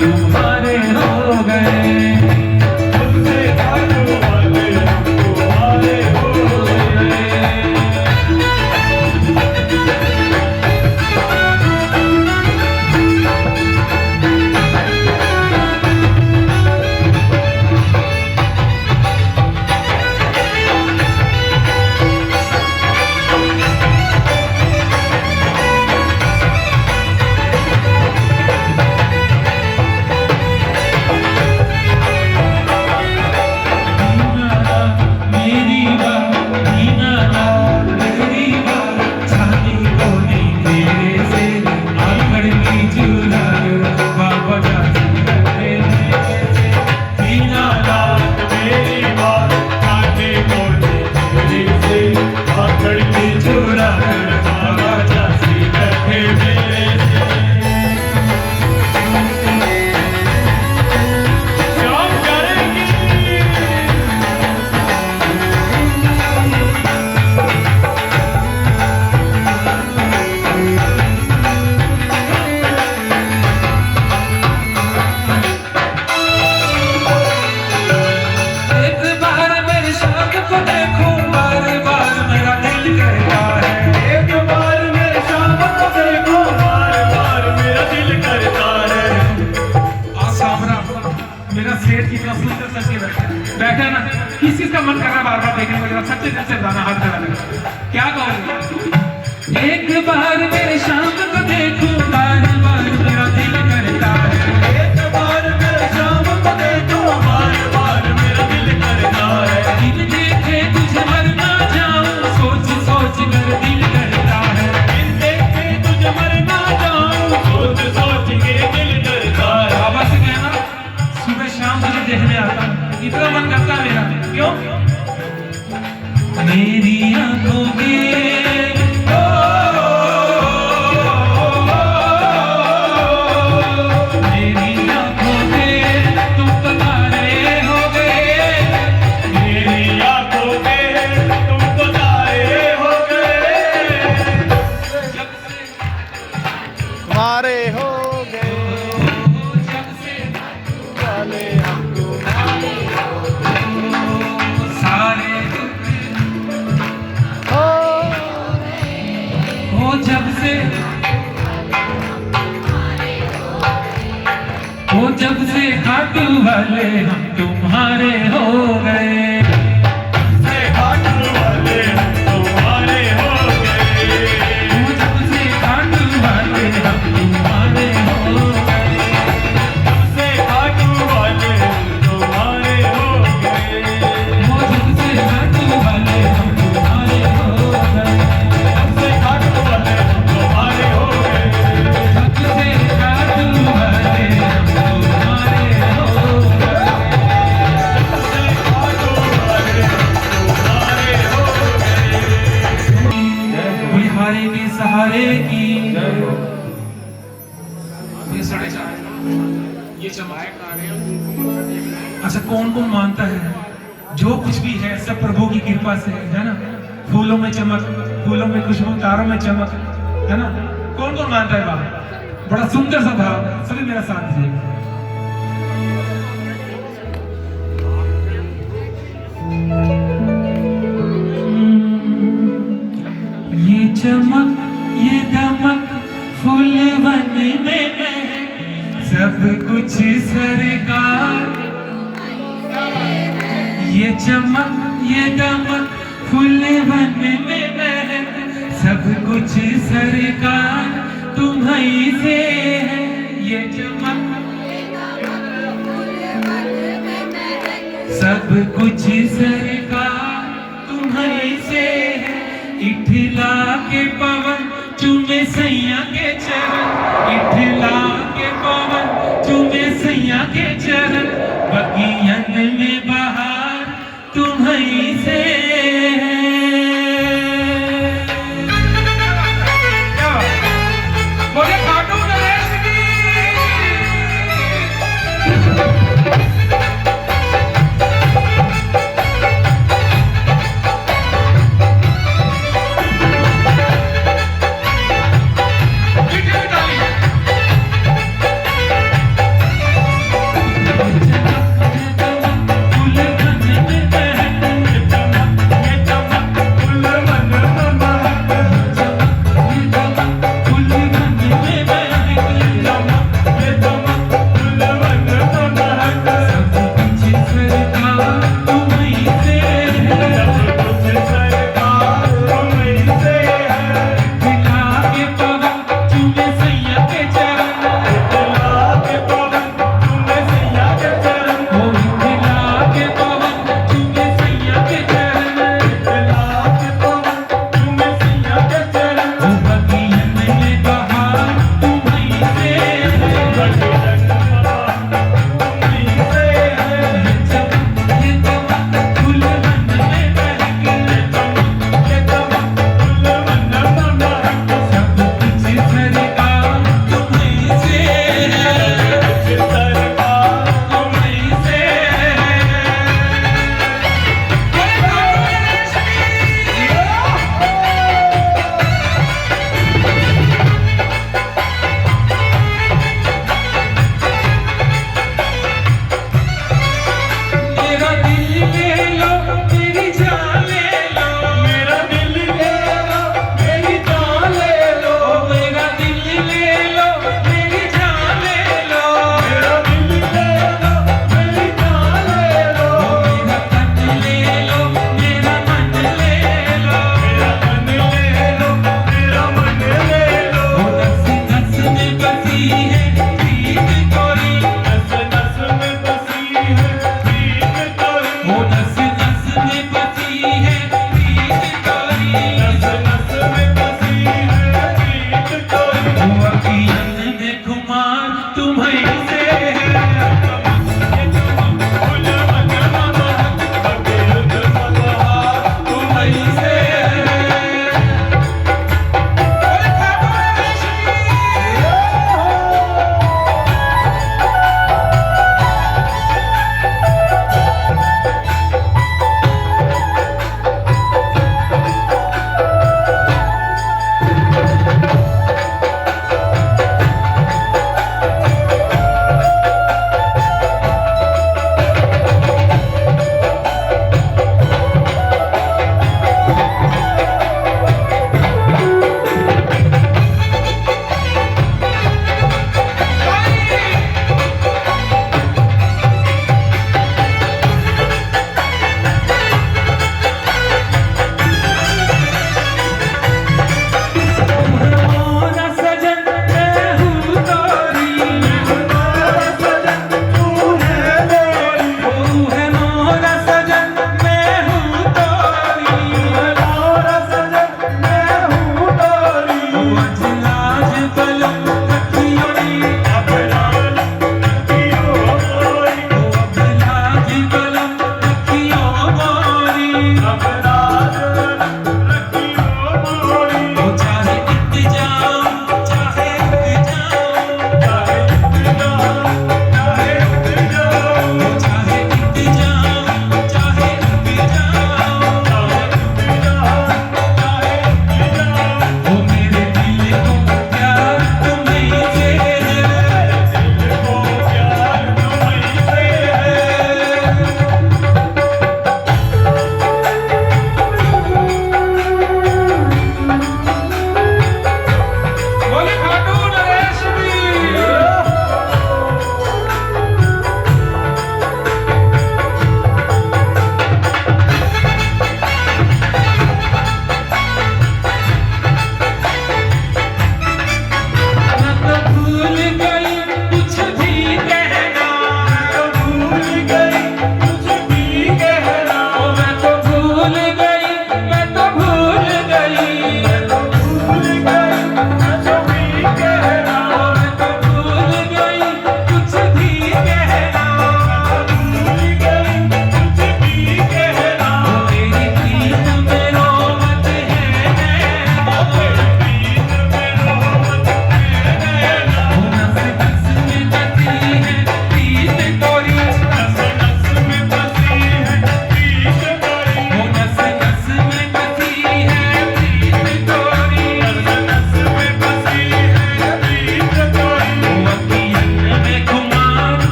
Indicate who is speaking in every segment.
Speaker 1: तुम्हारे हो गए। बैठा ना, किस चीज का मन कर रहा है बार बार देखने को, जरा सच्चे दिल से बताना, हाथ खड़ा लगा क्या कहोगे? एक बार मेरे शाम को देखो, बार बार मेरा दिल करता है। एक बार मेरे शाम को देखो, बार बार मेरा दिल करता है। दिन देखे तुझे मर ना जाऊं, सोच सोच कर दिल करता है। दिन देखे तुझे मर ना जाऊं, सोच सोच के दिल करता है। बाबा से कहना सुबह शाम तुझे देखने आता हूं, इतना मन करता है मेरा। क्यों? मेरी आंखों में मेरी आंखों में तुम तो तारे हो गए। मेरी आंखों में तुम तो तारे हो गए। जब से
Speaker 2: तुम्हारे हो गए,
Speaker 1: जब से
Speaker 2: वाले हम तुम्हारे
Speaker 1: सारे हो, जब से हो, जब से खाटू वाले हम तुम्हारे हो गए। सहारे की ये 4:30 ये चमक। अच्छा कौन कौन मानता है जो कुछ भी है सब प्रभु की कृपा से है ना? फूलों में चमक, फूलों में खुशबू, तारों में चमक, है ना? कौन कौन मानता है? बाबा बड़ा सुंदर सा भाव, सभी मेरा साथ दीजिए। ये चमक ये दमक फूल बन में सब कुछ सरकार। ये चमक ये दमक फूल बन में सब कुछ सरकार तुम्हीं से है। ये चमक सब कुछ सरकार तुम्हीं से है। इठला के पवन चूमे सैया के चरण, इठला के पवन चूमे सैया के चरण। बगियन में बहार तुम्हीं से है। बोले खाटू नरेश की। बसी है प्रीत तोरी,
Speaker 2: नस नस में बसी है प्रीत तोरी,
Speaker 1: ओ नस नस में बसी है प्रीत तोरी,
Speaker 2: नस नस में बसी है प्रीत तोरी।
Speaker 1: ओ अखियन में खुमार तुम्हीं से है,
Speaker 2: ये चमक फूल मन महक बगैर बहार
Speaker 1: तुम्हीं से है।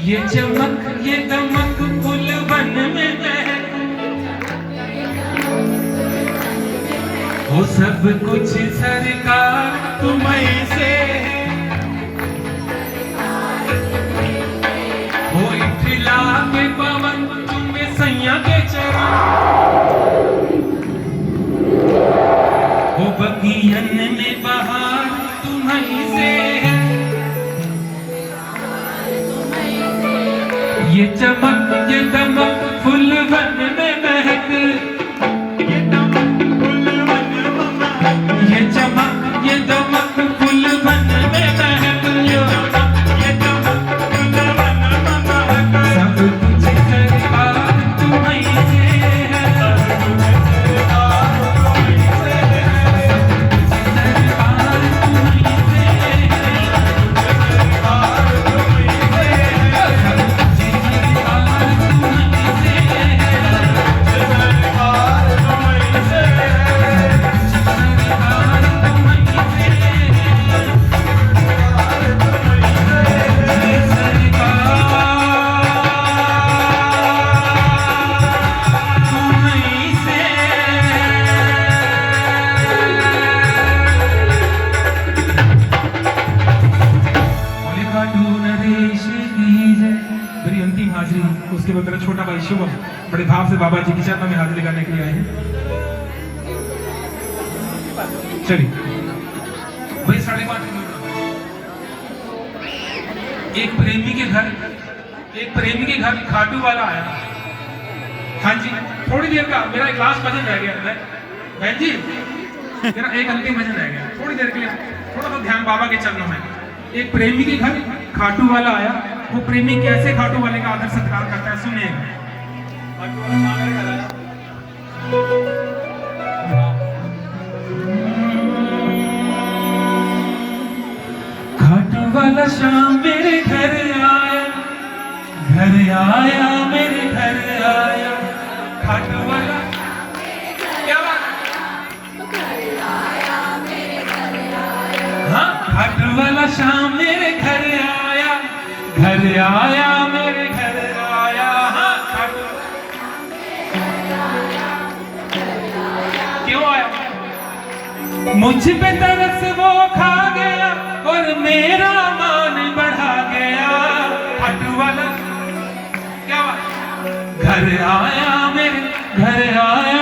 Speaker 1: ये चमक ये दमक फूल वन में महक, वो सब कुछ सरकार तुम्हीं से है, वो इठला के पवन तुम्हें सैया के चरण, वो बगियन में बहार तुम्हीं से है, ये चमक ये दमक फूल वन में महक,
Speaker 2: ये चमक फूल मन महक,
Speaker 1: ये चमक ये दमक फूल वन में महक,
Speaker 2: ये चमक फूल मन महक।
Speaker 1: सब कुछ सरकार तुम्हीं से है,
Speaker 2: सब कुछ सरकार तुम्हीं से है,
Speaker 1: सरकार तुम्हीं से है,
Speaker 2: सरकार तुम्हीं से है,
Speaker 1: सब कुछ सरकार तुम्हीं से है,
Speaker 2: सरकार
Speaker 1: वो मेरा छोटा भाई शुभम बड़े भाव से बाबा जी की चरणों में हाजिरी लगाने के लिए आए हैं। चलिए भाई 5:30 एक प्रेमी के घर खाटू वाला आया। हाँ जी, थोड़ी देर का मेरा एक लास्ट भजन रह गया। बहन जी मेरा एक अंतिम भजन रह गया, थोड़ी देर के लिए थोड़ा सा ध्यान बाबा के चरणों में। एक प्रेमी के घर खाटू वाला आया। वो प्रेमी कैसे खाटू वाले का आदर सत्कार करता है सुनिएगा। खाटू वाला शाम मेरे घर आया मेरे घर आया। खाटू वाला क्या बात, हाँ खाटू वाला शाम मेरे घर आया मेरे घर आया। हाँ खाटू क्यों आया? मुझ पे तरस वो खा गया और मेरा मान बढ़ा गया। खाटू वाला क्या बात, घर आया मेरे घर आया।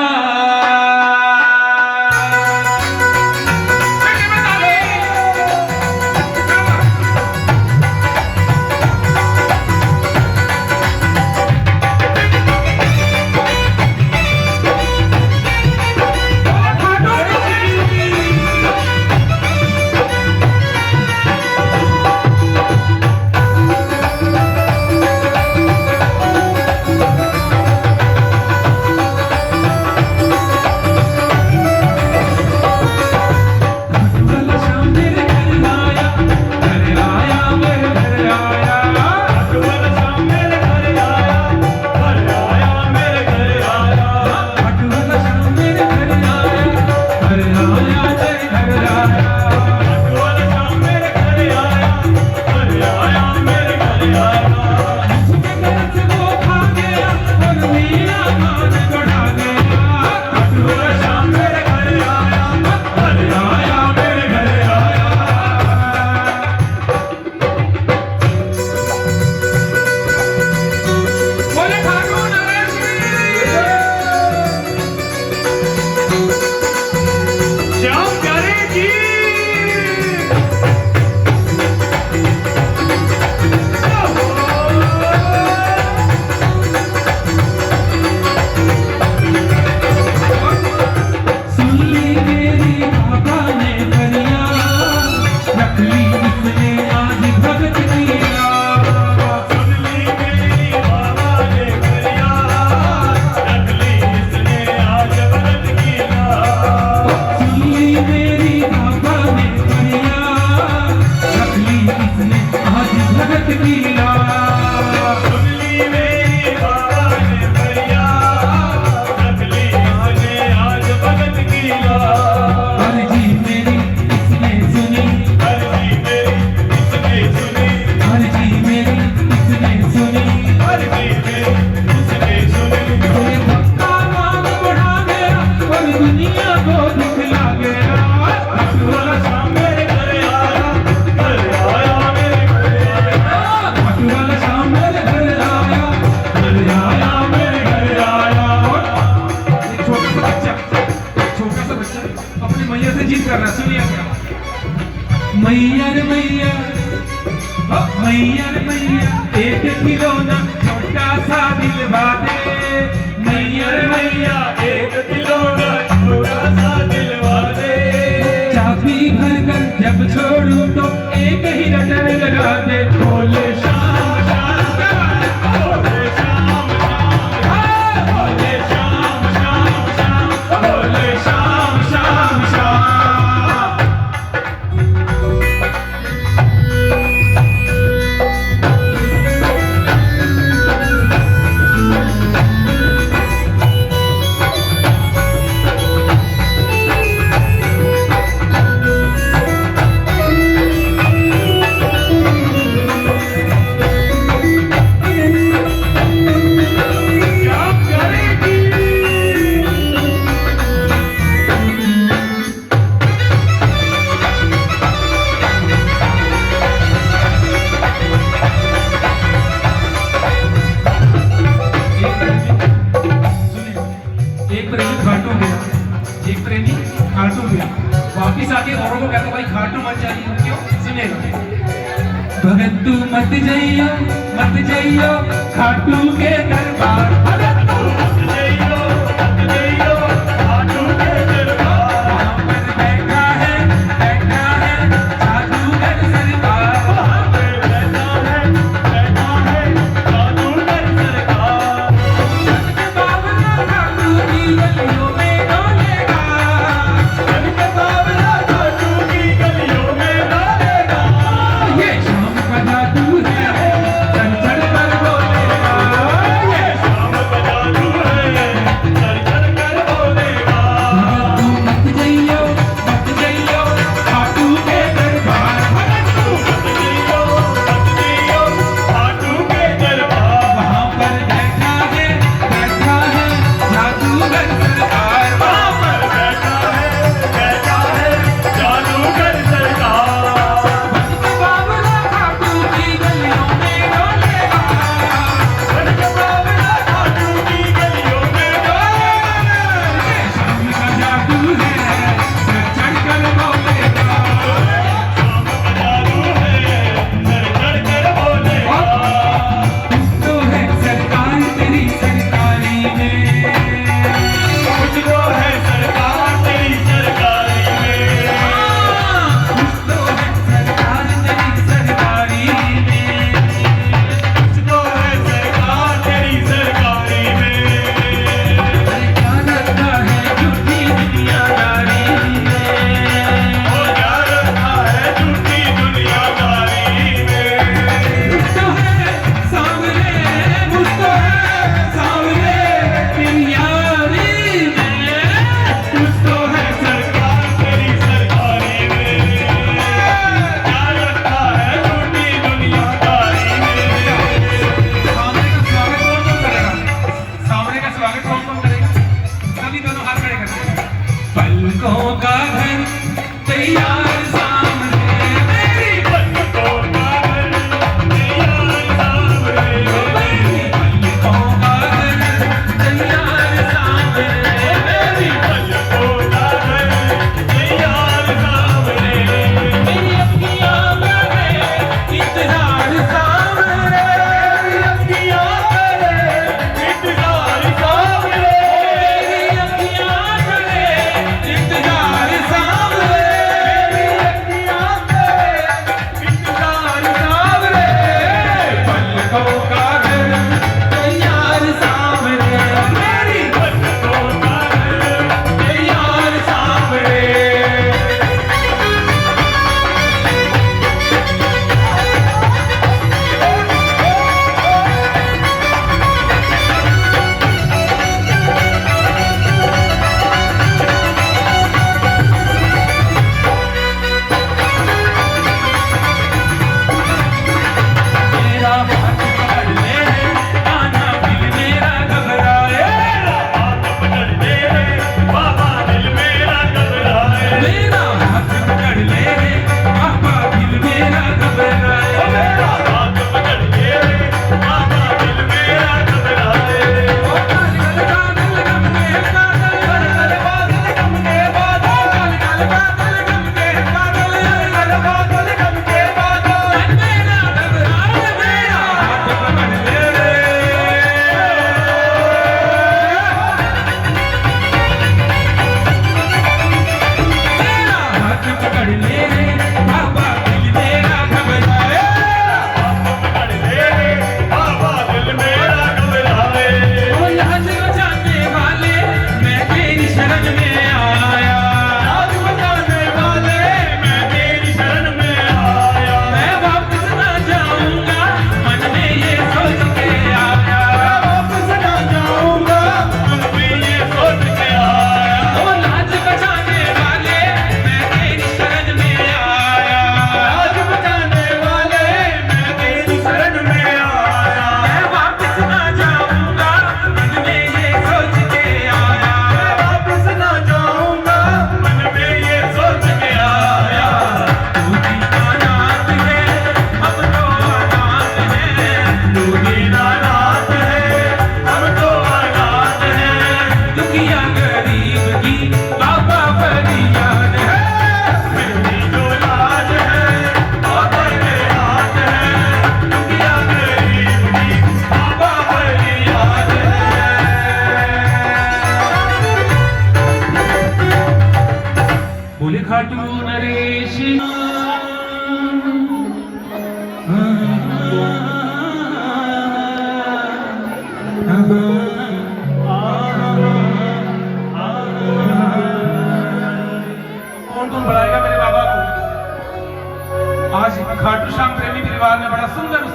Speaker 1: मैया एक खिलौना छोटा सा दिलवा दे। मैया एक खिलौना छोटा सा दिलवा दे। चाबी भर कर जब छोड़ू तो एक ही रटन लगा दे। बोले शाम शाम बोले शाम शाम बोले शाम शाम शाम बोले शाम शाम शाम। तू मत जइयो खाटू के दरबार। अरे तू
Speaker 2: मत जइयो खाटू के दरबार।
Speaker 1: वहाँ पर बैठा है जादूगर सरकार।
Speaker 2: वहाँ पे बैठा है जादूगर सरकार।
Speaker 1: के बावला खाटू की गलियों में डोलेगा।
Speaker 2: मन के बावला खाटू की गलियों में डालेगा।
Speaker 1: ये शाम का जादू है चंचल पर बोलेगा।
Speaker 2: ये शाम का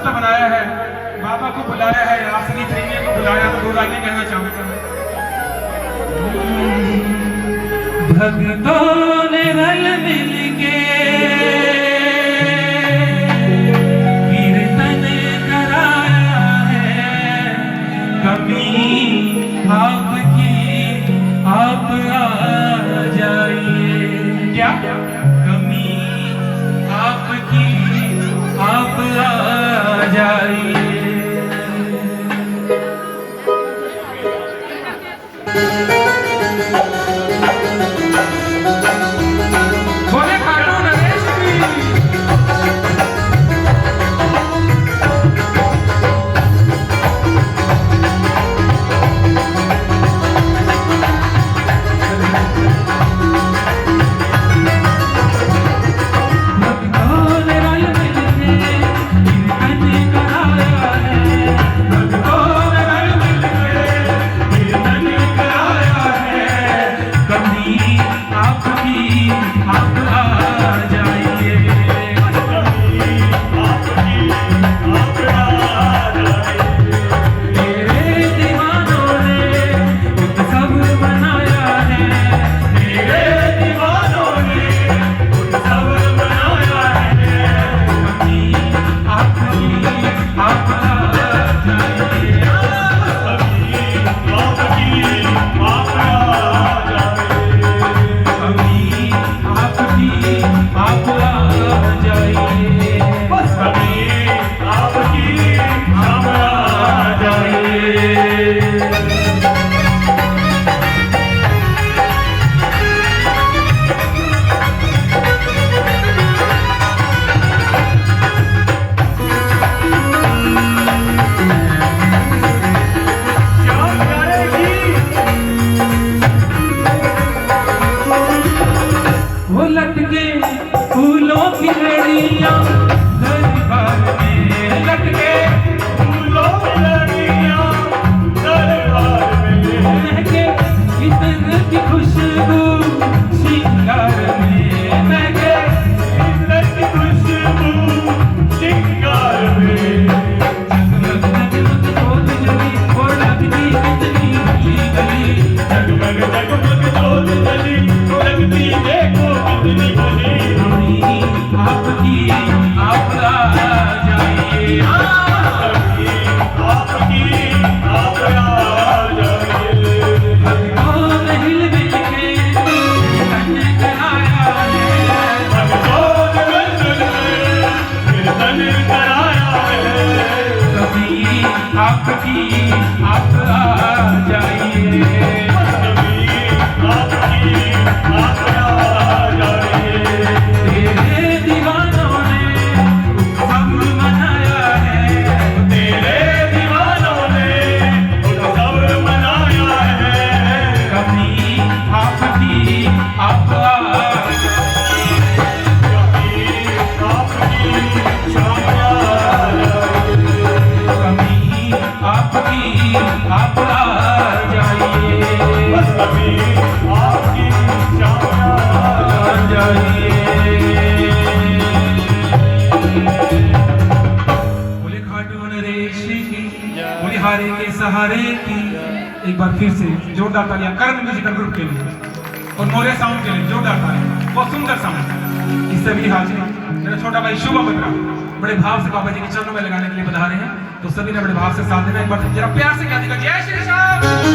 Speaker 1: रास्ता बनाया है, बाबा को बुलाया है, आसरी प्रेमियों को बुलाया, तो दो लाइनें कहना चाहूंगा। भक्तों ने रल मिल के कीर्तन कराया है, कमी आपकी आप आ जाइए। क्या कमी आपकी आप आ जाइए। बोले खाटू नरेश की। फूलों की लड़ियां दरबार में लटके,
Speaker 2: फूलों की लड़ियां दरबार में
Speaker 1: महके इत्र की खुशबू श्रृंगार में, महके
Speaker 2: इत्र की खुशबू श्रृंगार में।
Speaker 1: जगमग जगमग जोत जली और लगती कितनी गली गली,
Speaker 2: जगमग जगमग जोत जली लगती देखो कितनी गली।
Speaker 1: आपकी आप आ जाइए,
Speaker 2: आपकी आप आ जाइए।
Speaker 1: भक्तों ने हिल मिल के कीर्तन कराया है,
Speaker 2: भक्तों ने मिल के कीर्तन कराया है।
Speaker 1: कभी आपकी आप आ जाइए,
Speaker 2: कभी आपकी आप आ जाइए।
Speaker 1: तेरे दीवानों ने उत्सव मनाया है,
Speaker 2: तेरे दीवानों ने उत्सव मनाया है।
Speaker 1: कभी आपकी आप आ
Speaker 2: कभी आपकी शाम आ जाइए।
Speaker 1: कभी आपकी आप आ जाइए,
Speaker 2: बस कभी आपकी शाम आ
Speaker 1: जाइए। बोले खाटू नरेश की, बोले हारे के सहारे की। एक बार फिर से जोरदार तालियां करण म्यूजिकल ग्रुप के लिए और मोरे साउंड के लिए जोरदार तालियां। बहुत सुंदर साउंड। इससे भी हाजिर मेरा छोटा भाई शुभ बत्रा बड़े भाव से बाबा जी के चरणों में लगाने के लिए बधा रहे हैं, तो सभी ने बड़े भाव से साथ देना। एक बार जरा प्यार से क्या देगा, जय श्री राम।